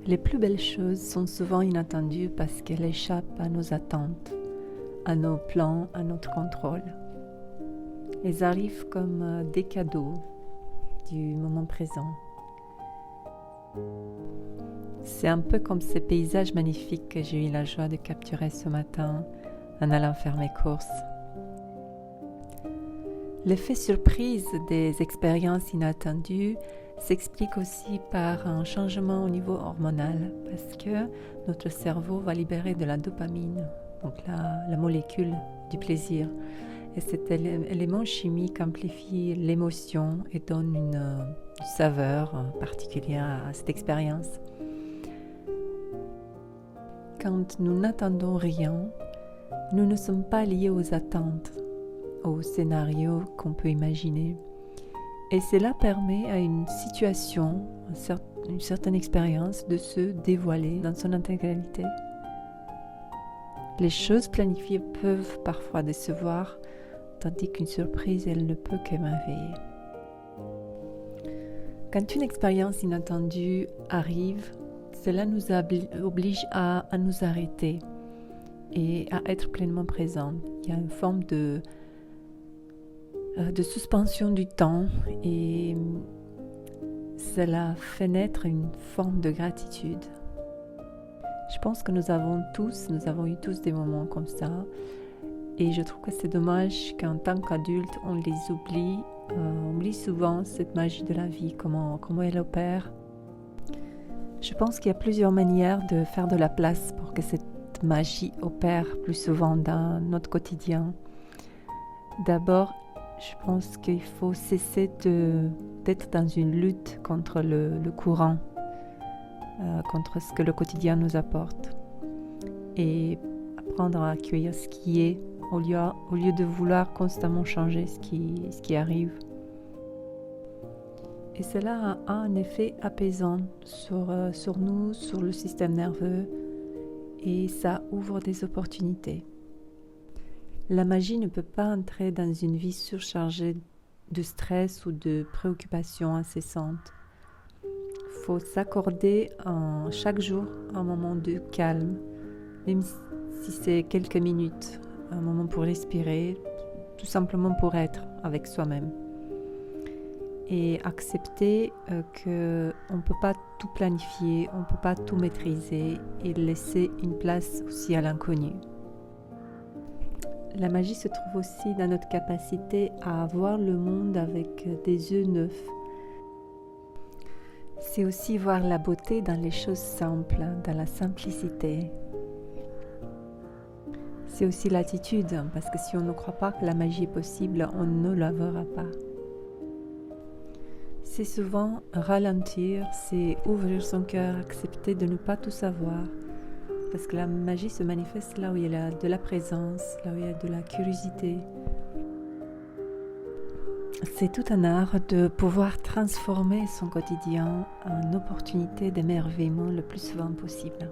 Les plus belles choses sont souvent inattendues parce qu'elles échappent à nos attentes, à nos plans, à notre contrôle. Elles arrivent comme des cadeaux du moment présent. C'est un peu comme ces paysages magnifiques que j'ai eu la joie de capturer ce matin en allant faire mes courses. L'effet surprise des expériences inattendues s'explique aussi par un changement au niveau hormonal parce que notre cerveau va libérer de la dopamine, donc la molécule du plaisir. Et cet élément chimique amplifie l'émotion et donne une saveur particulière à cette expérience. Quand nous n'attendons rien, nous ne sommes pas liés aux attentes, aux scénarios qu'on peut imaginer. Et cela permet à une situation, une certaine expérience de se dévoiler dans son intégralité. Les choses planifiées peuvent parfois décevoir, tandis qu'une surprise, elle ne peut qu'émerveiller. Quand une expérience inattendue arrive, cela nous oblige à nous arrêter et à être pleinement présents. Il y a une forme de suspension du temps et cela fait naître une forme de gratitude. Je pense que nous avons eu tous des moments comme ça et je trouve que c'est dommage qu'en tant qu'adulte on les oublie. On oublie souvent cette magie de la vie, comment elle opère. Je pense qu'il y a plusieurs manières de faire de la place pour que cette magie opère plus souvent dans notre quotidien. D'abord, je pense qu'il faut cesser d'être dans une lutte contre le courant, contre ce que le quotidien nous apporte et apprendre à accueillir ce qui est au lieu de vouloir constamment changer ce qui arrive. Et cela a un effet apaisant sur nous, sur le système nerveux et ça ouvre des opportunités. La magie ne peut pas entrer dans une vie surchargée de stress ou de préoccupations incessantes. Il faut s'accorder chaque jour un moment de calme, même si c'est quelques minutes, un moment pour respirer, tout simplement pour être avec soi-même. Et accepter qu'on ne peut pas tout planifier, on ne peut pas tout maîtriser et laisser une place aussi à l'inconnu. La magie se trouve aussi dans notre capacité à voir le monde avec des yeux neufs. C'est aussi voir la beauté dans les choses simples, dans la simplicité. C'est aussi l'attitude, parce que si on ne croit pas que la magie est possible, on ne la verra pas. C'est souvent ralentir, c'est ouvrir son cœur, accepter de ne pas tout savoir. Parce que la magie se manifeste là où il y a de la présence, là où il y a de la curiosité. C'est tout un art de pouvoir transformer son quotidien en opportunité d'émerveillement le plus souvent possible.